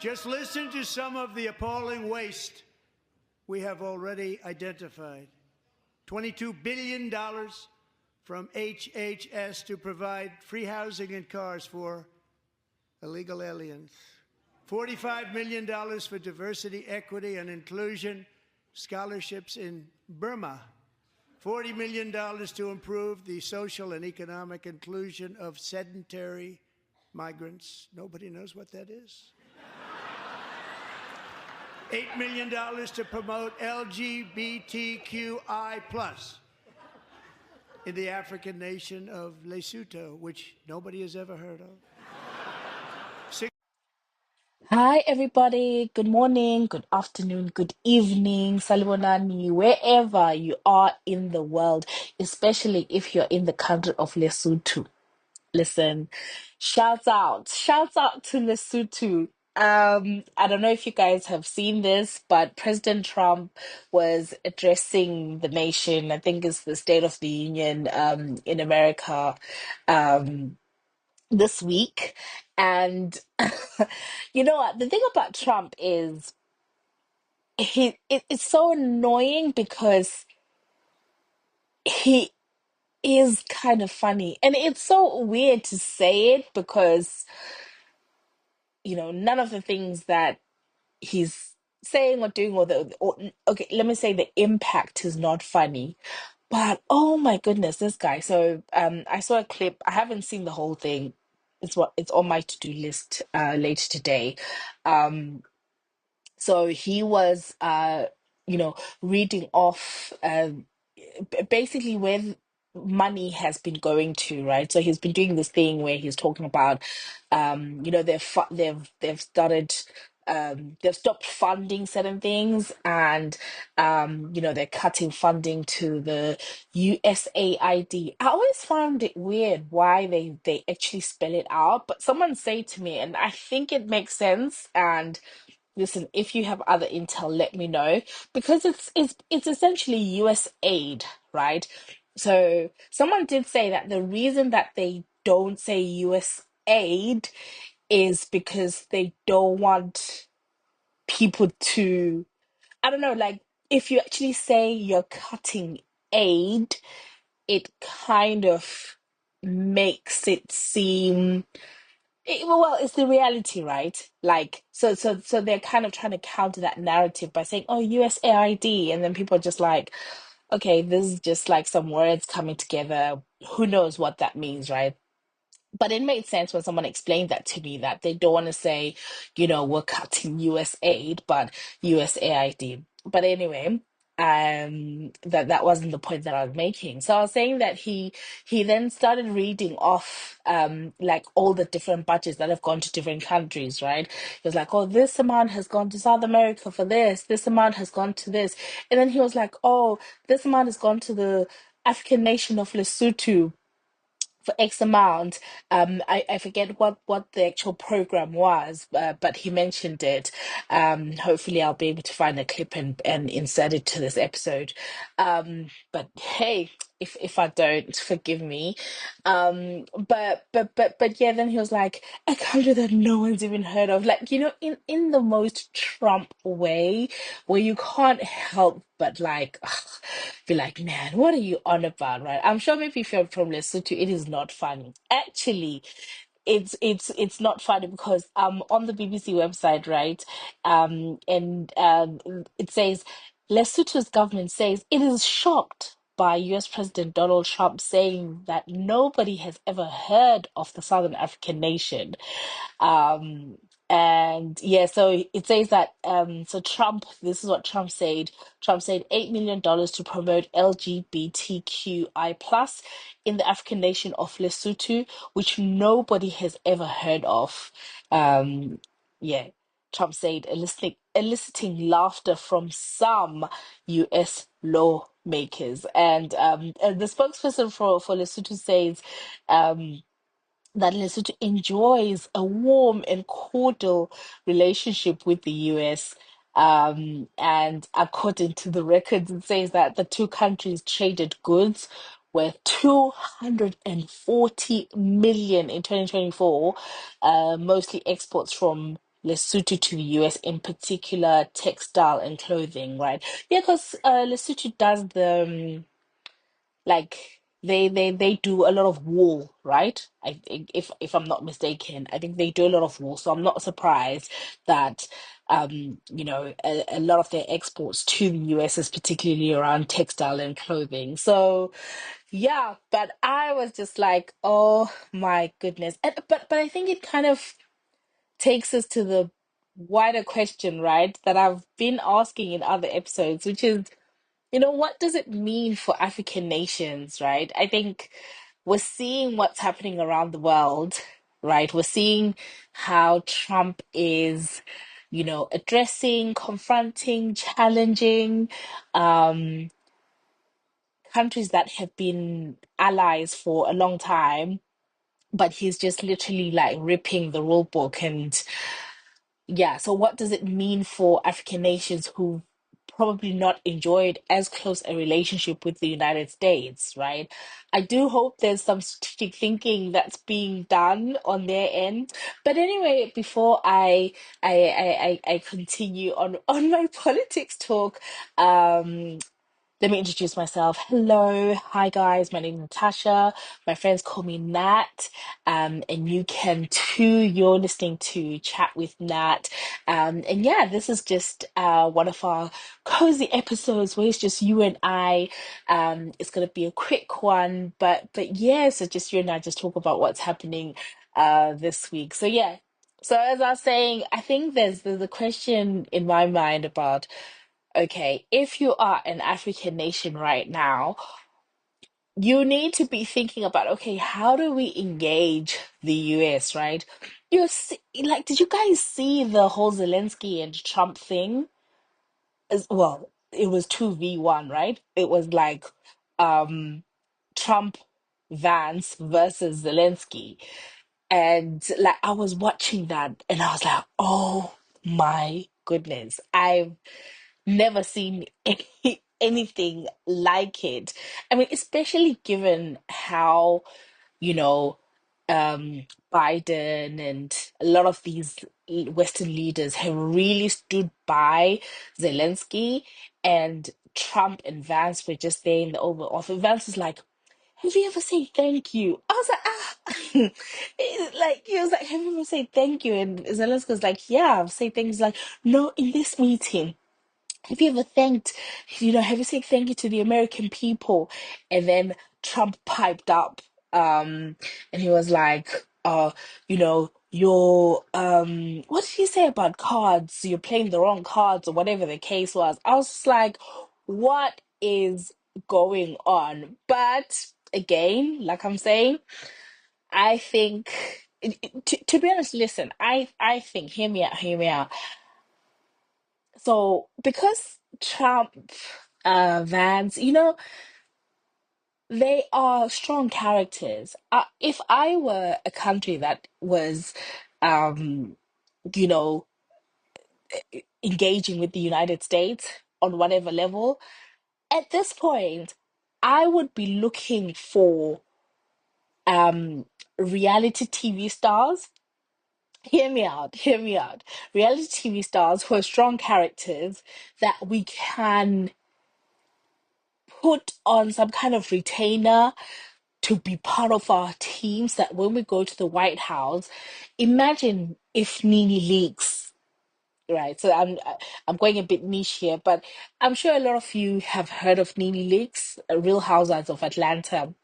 Just listen to some of the appalling waste we have already identified. $22 billion from HHS to provide free housing and cars for illegal aliens. $45 million for diversity, equity, and inclusion scholarships in Burma. $40 million to improve the social and economic inclusion of sedentary migrants. Nobody knows what that is. $8 million to promote LGBTQI+ in the African nation of Lesotho, which nobody has ever heard of. Hi, everybody. Good morning, good afternoon, good evening, Salibonani, wherever you are in the world, especially if you're in the country of Lesotho. Listen, shouts out to Lesotho. I don't know if you guys have seen this, but President Trump was addressing the nation. I think it's the State of the Union in America. Um, this week. And you know what? The thing about Trump is it's so annoying because he is kind of funny. And it's so weird to say it because, none of the things that he's saying or doing okay, let me say the impact is not funny. But oh my goodness, this guy. So I saw a clip. I haven't seen the whole thing. It's on my to-do list later today. Um so he was reading off basically where money has been going to, right? So he's been doing this thing where he's talking about they've started they've stopped funding certain things, and they're cutting funding to the USAID. I always found it weird why they actually spell it out, but someone say to me, and I think it makes sense. And listen, if you have other intel, let me know, because it's essentially US aid, right? So someone did say that the reason that they don't say US aid is because they don't want people to, I don't know, like if you actually say you're cutting aid, it kind of makes it seem well, it's the reality, right? Like, so they're kind of trying to counter that narrative by saying, "Oh, USAID," and then people are just like, "Okay, this is just like some words coming together. Who knows what that means, right?" But it made sense when someone explained that to me, that they don't want to say, we're cutting US aid, but USAID. But anyway, that wasn't the point that I was making. So I was saying that he then started reading off like all the different budgets that have gone to different countries, right? He was like, "Oh, this amount has gone to South America for this amount has gone to this," and then he was like, "Oh, this amount has gone to the African nation of Lesotho for X amount." I forget what the actual program was, but he mentioned it. Hopefully I'll be able to find a clip and insert it to this episode. But hey, if I don't, forgive me. But yeah, then he was like, "A country that no one's even heard of," like, in the most Trump way, where you can't help but like be like, "Man, what are you on about?" Right? I'm sure maybe if you're from Lesotho, it is not funny. Actually, it's not funny because on the BBC website, right? And it says Lesotho's government says it is shocked by US President Donald Trump saying that nobody has ever heard of the Southern African nation. Um, and yeah, so it says that so Trump, this is what Trump said. Trump said $8 million to promote LGBTQI+ in the African nation of Lesotho, which nobody has ever heard of. Yeah, Trump said, eliciting laughter from some US lawmakers. And the spokesperson for Lesotho says that Lesotho enjoys a warm and cordial relationship with the US. And according to the records, it says that the two countries traded goods worth 240 million in 2024, mostly exports from Lesotho to the US, in particular textile and clothing, right? Yeah, because Lesotho does the like they do a lot of wool, right? I think, if I'm not mistaken, I think they do a lot of wool. So I'm not surprised that a lot of their exports to the US is particularly around textile and clothing. So yeah, but I was just like, oh my goodness. But I think it kind of takes us to the wider question, right? That I've been asking in other episodes, which is, what does it mean for African nations, right? I think we're seeing what's happening around the world, right? We're seeing how Trump is, addressing, confronting, challenging um, countries that have been allies for a long time, but he's just literally like ripping the rule book. And yeah, so what does it mean for African nations who probably not enjoyed as close a relationship with the United States, right? I do hope there's some strategic thinking that's being done on their end. But anyway, before I continue on my politics talk, let me introduce myself. Hello. Hi, guys. My name is Natasha. My friends call me Nat. And you can too. You're listening to Chat with Nat. And yeah, this is just one of our cozy episodes where it's just you and I. It's going to be a quick one. But yeah, so just you and I just talk about what's happening this week. So yeah. So as I was saying, I think there's a question in my mind about, okay, if you are an African nation right now, you need to be thinking about, okay, how do we engage the US, right? Like, did you guys see the whole Zelensky and Trump thing? As well, it was 2v1, right? It was like um Trump Vance versus Zelensky. And like I was watching that and I was like, oh my goodness. I've never seen anything like it. I mean, especially given how, you know, Biden and a lot of these Western leaders have really stood by Zelensky, and Trump and Vance were just there in the Oval Office. Vance is like, have you ever said thank you? I was like, ah. Like, he was like, have you ever said thank you? And Zelensky was like, yeah, I've said things like, no, in this meeting. Have you ever thanked, have you said thank you to the American people? And then Trump piped up, and he was like, what did he say about cards? You're playing the wrong cards, or whatever the case was. I was just like, what is going on? But again, like I'm saying, I think, to be honest, listen, I think, hear me out. So because Trump, Vance, they are strong characters. If I were a country that was, um, you know, engaging with the United States on whatever level, at this point, I would be looking for um reality TV stars. Hear me out, hear me out. Reality TV stars who are strong characters that we can put on some kind of retainer to be part of our teams, that when we go to the White House, imagine if Nene Leakes. Right, so I'm going a bit niche here, but I'm sure a lot of you have heard of Nene Leakes, Real Housewives of Atlanta.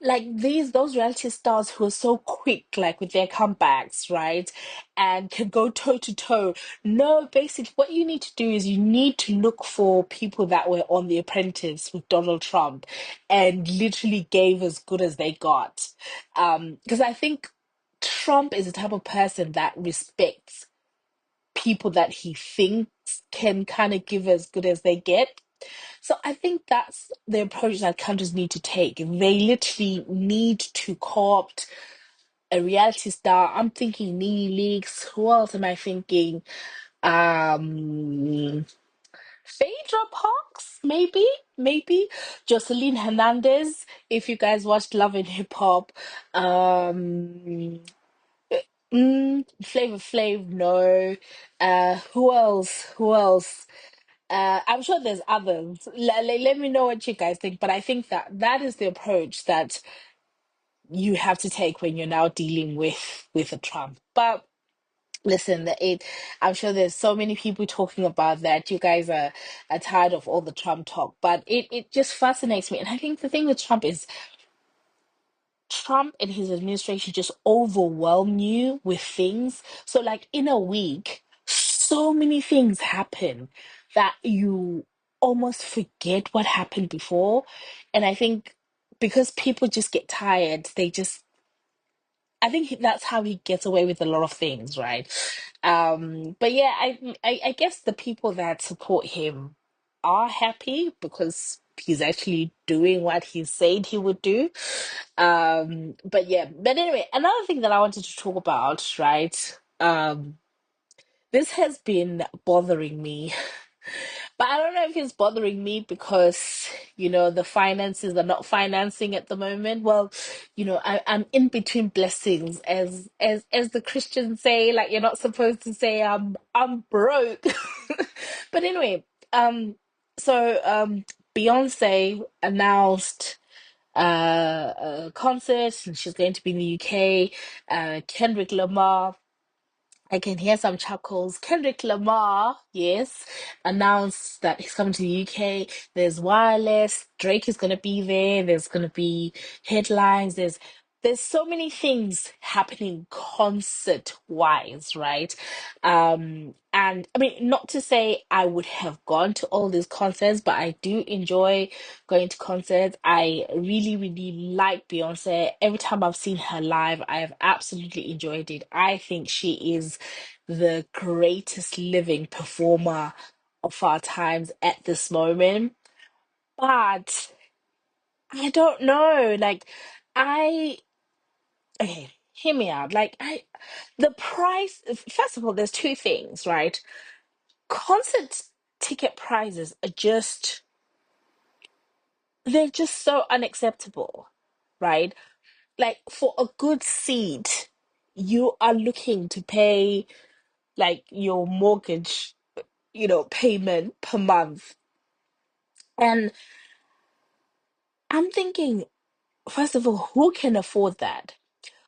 Like those reality stars who are so quick, like with their comebacks, right, and can go toe to toe. No, basically, what you need to do is you need to look for people that were on The Apprentice with Donald Trump, and literally gave as good as they got. Because I think Trump is the type of person that respects people that he thinks can kind of give as good as they get. So I think that's the approach that countries need to take. They literally need to co-opt a reality star. I'm thinking Nene Leakes. Who else am I thinking? Um, Phaedra Parks, maybe Jocelyn Hernandez. If you guys watched Love and Hip Hop, um, Flavor Flav, no. Who else? Who else? I'm sure there's others. Let me know what you guys think. But I think that that is the approach that you have to take when you're now dealing with a Trump. But listen, I'm sure there's so many people talking about that. You guys are tired of all the Trump talk, but it just fascinates me. And I think the thing with Trump is Trump and his administration just overwhelm you with things. So, like in a week, so many things happen that you almost forget what happened before. And I think because people just get tired, I think that's how he gets away with a lot of things, right? But yeah, I guess the people that support him are happy because he's actually doing what he said he would do. But yeah, but anyway, another thing that I wanted to talk about, right? This has been bothering me, but I don't know if it's bothering me because, the finances are not financing at the moment. Well, I'm in between blessings, as the Christians say. Like you're not supposed to say I'm broke. But anyway, Beyonce announced a concert and she's going to be in the UK. Kendrick Lamar, I can hear some chuckles. Kendrick Lamar, yes, announced that he's coming to the UK. There's wireless. Drake is gonna be there. There's gonna be headlines. There's so many things happening concert wise, right? And I mean, not to say I would have gone to all these concerts, but I do enjoy going to concerts. I really, really like Beyonce. Every time I've seen her live, I have absolutely enjoyed it. I think she is the greatest living performer of our times at this moment. But I don't know. Like, I, okay, hear me out. The price, first of all, there's two things, right? Concert ticket prices are they're just so unacceptable, right? Like, for a good seat, you are looking to pay like your mortgage, payment per month. And I'm thinking, first of all, who can afford that?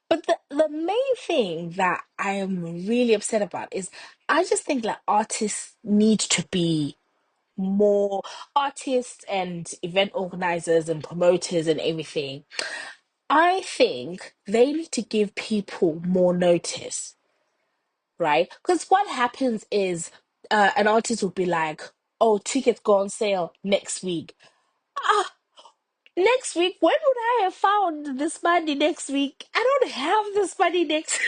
But the main thing that I am really upset about is I just think that artists need to be more artists and event organizers and promoters and everything. I think they need to give people more notice, right? Because what happens is an artist will be like, oh, tickets go on sale next week. Ah, next week? When would I have found this money next week? I don't have this money next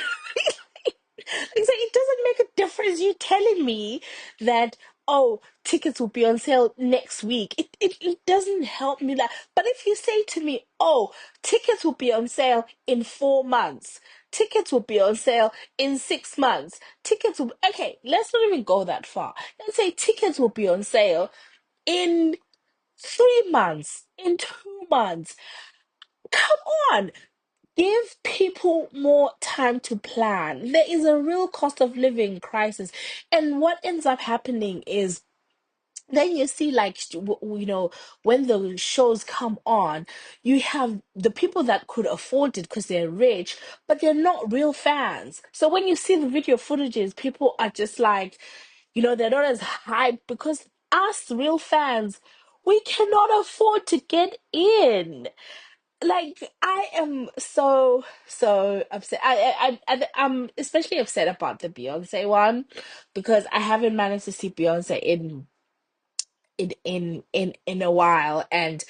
It's like, it doesn't make a difference you telling me that, oh, tickets will be on sale next week. It doesn't help me that. But if you say to me, oh, tickets will be on sale in 4 months, tickets will be on sale in 6 months, okay, let's not even go that far. Let's say tickets will be on sale in 3 months, in 2 months. Come on, give people more time to plan. There is a real cost of living crisis. And what ends up happening is then you see, like, when the shows come on, you have the people that could afford it because they're rich, but they're not real fans. So when you see the video footages, people are just like, they're not as hyped because us real fans, we cannot afford to get in. Like, I am so upset. I'm especially upset about the Beyonce one because I haven't managed to see Beyonce in a while. And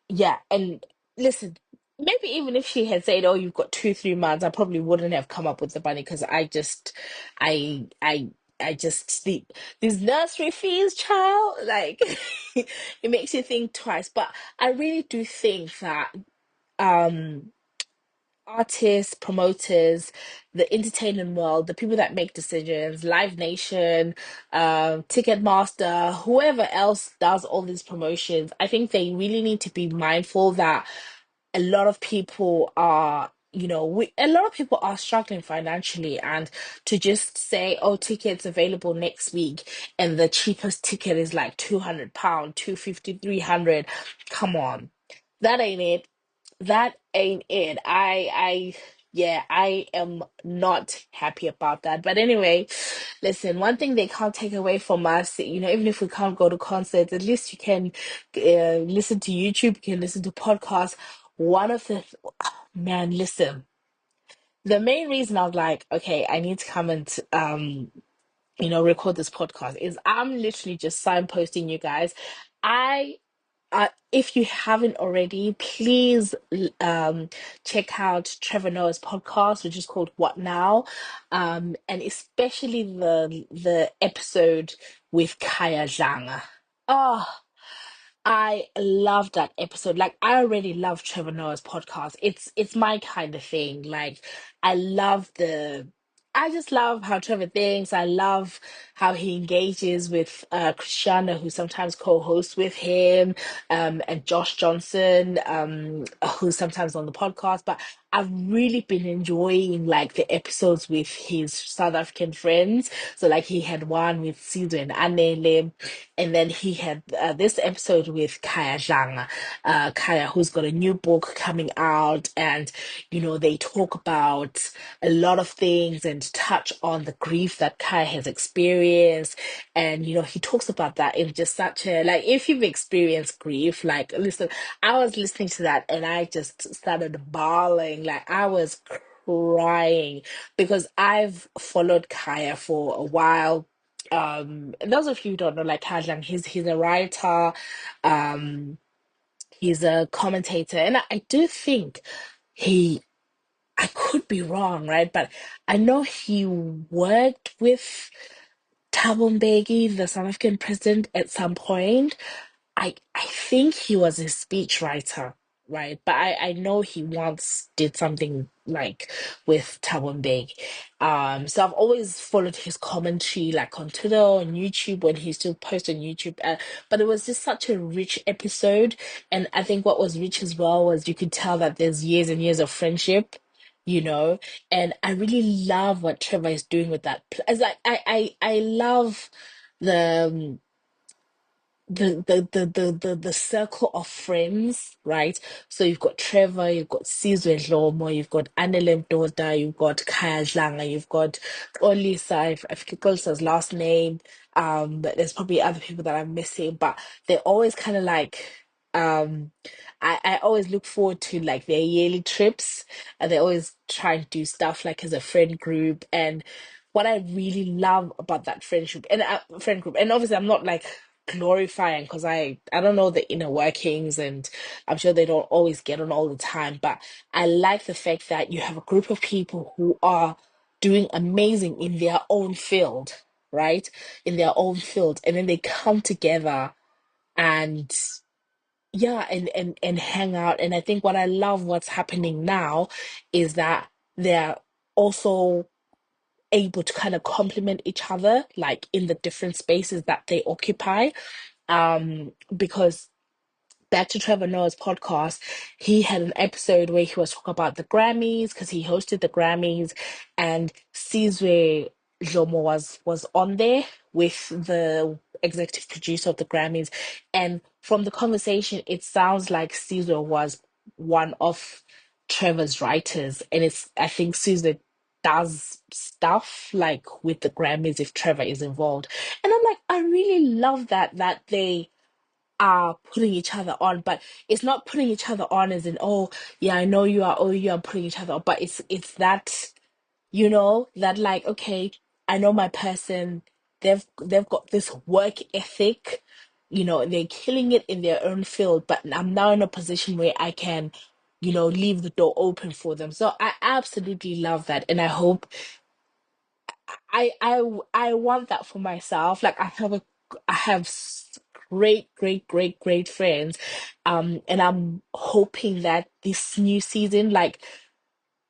yeah, and listen, maybe even if she had said, oh, you've got 2 3 months, I probably wouldn't have come up with the money because I just sleep these nursery fees, child, like it makes you think twice. But I really do think that um artists, promoters, the entertainment world, the people that make decisions, Live Nation, Ticketmaster, whoever else does all these promotions, I think they really need to be mindful that a lot of people are a lot of people are struggling financially, and to just say, oh, tickets available next week, and the cheapest ticket is like £200, 250, 300. Come on, that ain't it. That ain't it. Yeah, I am not happy about that. But anyway, listen, one thing they can't take away from us, even if we can't go to concerts, at least you can listen to YouTube, you can listen to podcasts. One of the, man, listen, the main reason I was like, okay, I need to come and record this podcast is I'm literally just signposting you guys. I if you haven't already, please check out Trevor Noah's podcast, which is called What Now, and especially the episode with Kaya Zhang. Oh, I love that episode. Like, I already love Trevor Noah's podcast. It's my kind of thing. Like, I love I just love how Trevor thinks. I love how he engages with Christiana, who sometimes co-hosts with him, and Josh Johnson, who's sometimes on the podcast. But I've really been enjoying like the episodes with his South African friends. So like he had one with Sido and Anele, and then he had this episode with Kaya Zhang, Kaya, who's got a new book coming out, and they talk about a lot of things and touch on the grief that Kaya has experienced, and he talks about that in just such a, like, if you've experienced grief, like, listen, I was listening to that and I just started bawling, like I was crying because I've followed Kaya for a while. And those of you who don't know, like Kajang, he's a writer, um, he's a commentator, and I do think he, I could be wrong, right? But I know he worked with Thabo Mbeki, the South African president, at some point. I think he was a speechwriter, right? But I know he once did something like with Thabo Mbeki. So I've always followed his commentary, like on Twitter, on YouTube, when he still posts on YouTube. But it was just such a rich episode, and I think what was rich as well was you could tell that there's years and years of friendship. You know, and I really love what Trevor is doing with that. It's like I love the the circle of friends, right? So you've got Trevor, you've got Sizwe Dlomo, you've got Anele Mdoda, you've got Kaya Dlanga, you've got Olisa, I forget Olisa's last name. But there's probably other people that I'm missing, but they're always kind of like, um I always look forward to like their yearly trips, and they always try and do stuff like as a friend group. And what I really love about that friendship and friend group, and obviously I'm not like glorifying because I don't know the inner workings, and I'm sure they don't always get on all the time, but I like the fact that you have a group of people who are doing amazing in their own field, right? In their own field, and then they come together and yeah, and hang out. And I think what I love what's happening now is that they're also able to kind of complement each other, like in the different spaces that they occupy. Because back to Trevor Noah's podcast, he had an episode where he was talking about the Grammys because he hosted the Grammys, and Sizwe Jomo was on there with the executive producer of the Grammys, and from the conversation, it sounds like Sizwe was one of Trevor's writers, and I think Sizwe does stuff like with the Grammys if Trevor is involved, and I'm like, I really love that they are putting each other on, but it's not putting each other on as in, oh yeah, I know you are, oh you are putting each other on, but it's that, that like, okay, I know my person, they've got this work ethic, they're killing it in their own field, but I'm now in a position where I can, leave the door open for them. So I absolutely love that, and I hope I want that for myself. Like I have great, great, great, great friends. And I'm hoping that this new season, like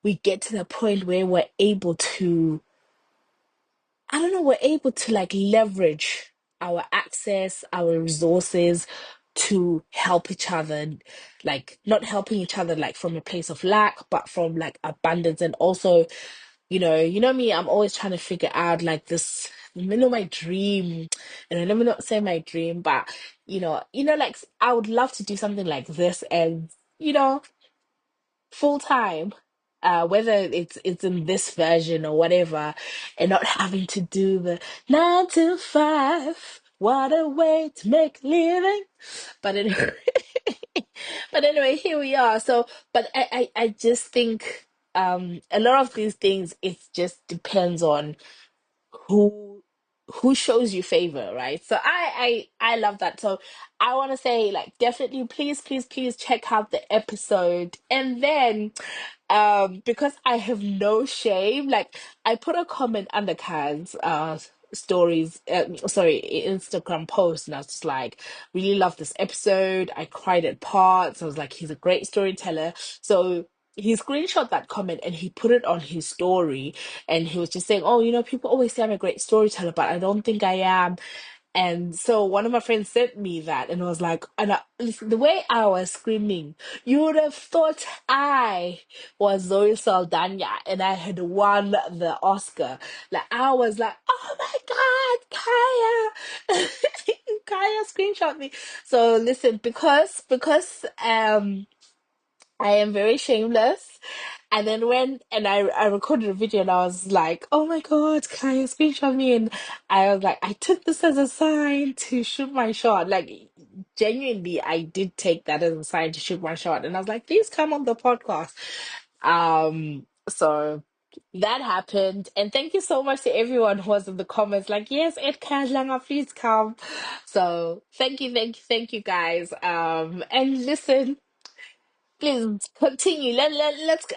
we get to the point where we're able to, I don't know, we're able to like leverage our access, our resources to help each other, like not helping each other like from a place of lack, but from like abundance. And also, me, I'm always trying to figure out like this, my dream. And let me not say my dream, but like I would love to do something like this and full time. Whether it's in this version or whatever, and not having to do the 9 to 5. What a way to make a living. But anyway, but anyway, here we are. So, but I just think a lot of these things, it just depends on who who shows you favor, right? So I love that. So I want to say, like, definitely, please, please, please check out the episode. And then because I have no shame, like, I put a comment under Khan's stories, sorry, Instagram post, and I was just like, really love this episode. I cried at parts. I was like, he's a great storyteller. So he screenshot that comment and he put it on his story, and he was just saying, oh, people always say I'm a great storyteller, but I don't think I am. And so one of my friends sent me that, and I was like, listen, the way I was screaming, you would have thought I was Zoe Saldana and I had won the Oscar. Like, I was like, oh my God, Kaya. Kaya screenshot me. So listen, because I am very shameless. And then I recorded a video, and I was like, oh my God, can you screenshot me? And I was like, I took this as a sign to shoot my shot. Like, genuinely, I did take that as a sign to shoot my shot. And I was like, please come on the podcast. So that happened. And thank you so much to everyone who was in the comments, like, yes, Ed Langa, please come. So thank you guys. And listen, please continue. Let's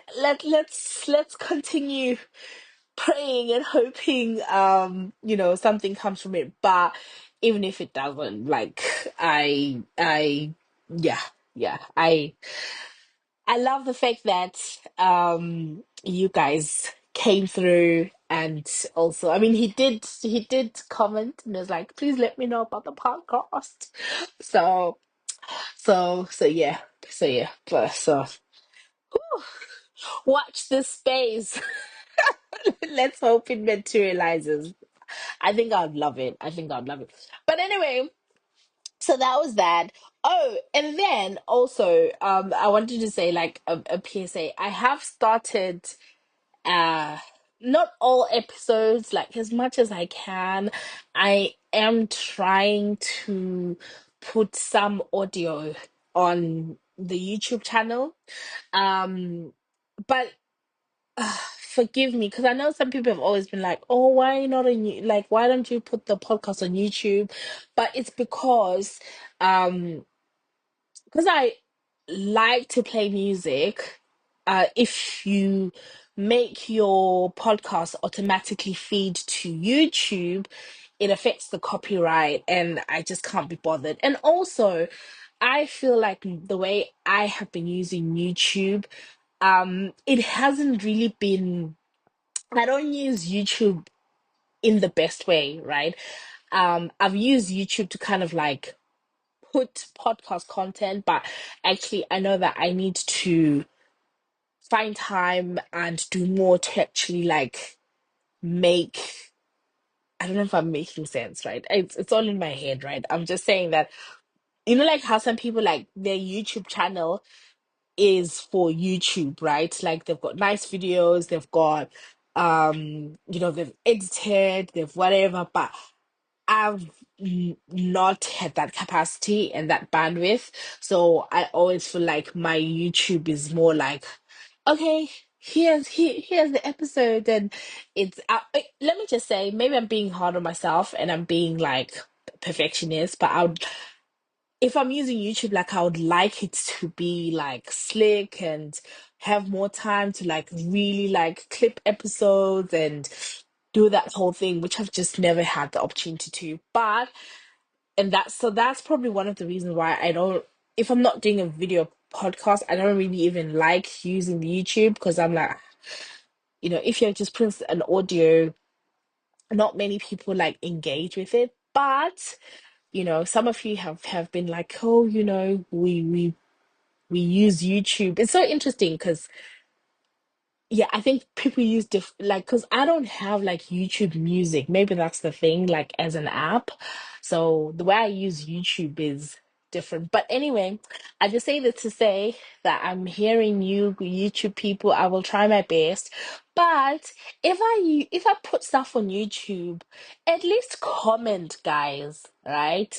continue praying and hoping something comes from it. But even if it doesn't, like, yeah, yeah, I love the fact that you guys came through. And also, I mean, he did comment and was like, please let me know about the podcast. So yeah, so watch this space. Let's hope it materializes. I think I'd love it. But anyway, so that was that. Oh, and then also, I wanted to say, like, a PSA. I have started uh not all episodes, like, as much as I can. I am trying to put some audio on the YouTube channel. But forgive me, because I know some people have always been like, "Oh, why are you not on like, why don't you put the podcast on YouTube?" But it's um because I like to play music. If you make your podcast automatically feed to YouTube, it affects the copyright, and I just can't be bothered. And also, I feel like the way I have been using YouTube, it hasn't really been. I don't use YouTube in the best way, right? I've used YouTube to kind of like put podcast content, but actually, I know that I need to find time and do more to actually like make. I don't know if I'm making sense, right? It's all in my head, right? I'm just saying that, like how some people, like, their YouTube channel is for YouTube, right? Like, they've got nice videos, they've got they've edited, they've whatever, but I've not had that capacity and that bandwidth. So I always feel like my YouTube is more like, okay, here's the episode, and it's let me just say, maybe I'm being hard on myself and I'm being like perfectionist, but if I'm using YouTube, like, I would like it to be like slick and have more time to like really like clip episodes and do that whole thing, which I've just never had the opportunity to. But and that's probably one of the reasons why I don't, if I'm not doing a video podcast, I don't really even like using the YouTube, because I'm like, if you're just putting an audio, not many people like engage with it. But some of you have been like, oh, we use YouTube. It's so interesting because yeah, I think people use like because I don't have like YouTube Music. Maybe that's the thing, like as an app. So the way I use YouTube is different. But anyway, I just say that to say that I'm hearing you YouTube people. I will try my best. But if I put stuff on YouTube, at least comment, guys, right?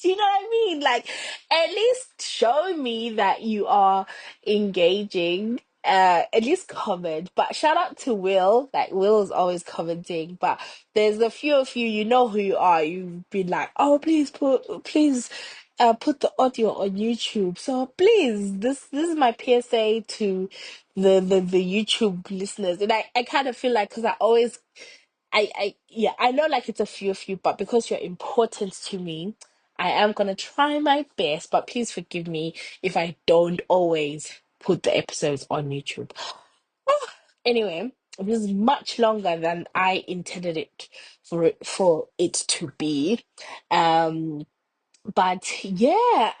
Do you know what I mean? Like, at least show me that you are engaging. At least comment. But shout out to Will. Like, Will is always commenting. But there's a few of you, you know who you are. You've been like, oh, please, put the audio on YouTube. So please, this is my PSA to the YouTube listeners. And I kind of feel like because I always yeah, I know like it's a few of you, but because you're important to me, I am gonna try my best, but please forgive me if I don't always put the episodes on YouTube. Anyway, this is much longer than I intended it for it to be. Um, but yeah,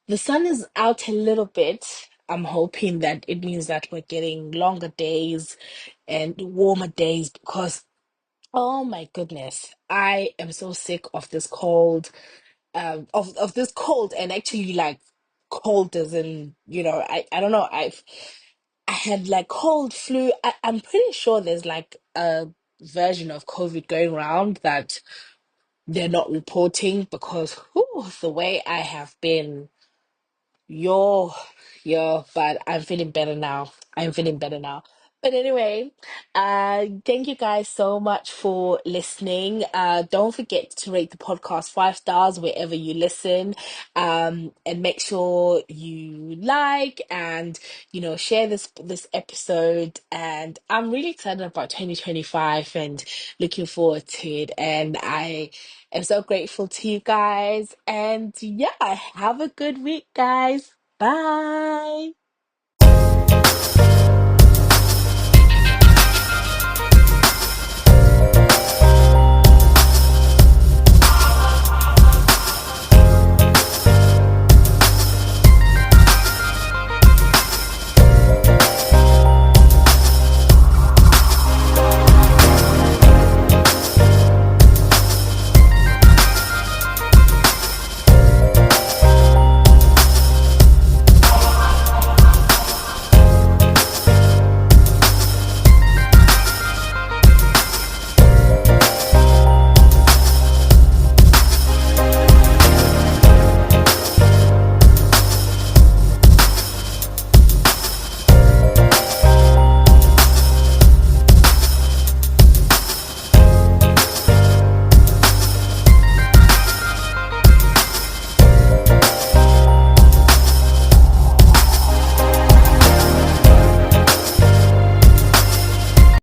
the sun is out a little bit. I'm hoping that it means that we're getting longer days and warmer days because oh my goodness. I am so sick of this cold, of this cold and actually like cold as in, I don't know, I had like cold flu. I'm pretty sure there's like a version of COVID going around that they're not reporting because whew, the way I have been. Yo, but I'm feeling better now. I'm feeling better now. But anyway, thank you guys so much for listening. Don't forget to rate the podcast 5 stars wherever you listen. And make sure you like and share this episode. And I'm really excited about 2025 and looking forward to it. And I'm so grateful to you guys. And yeah, have a good week, guys. Bye.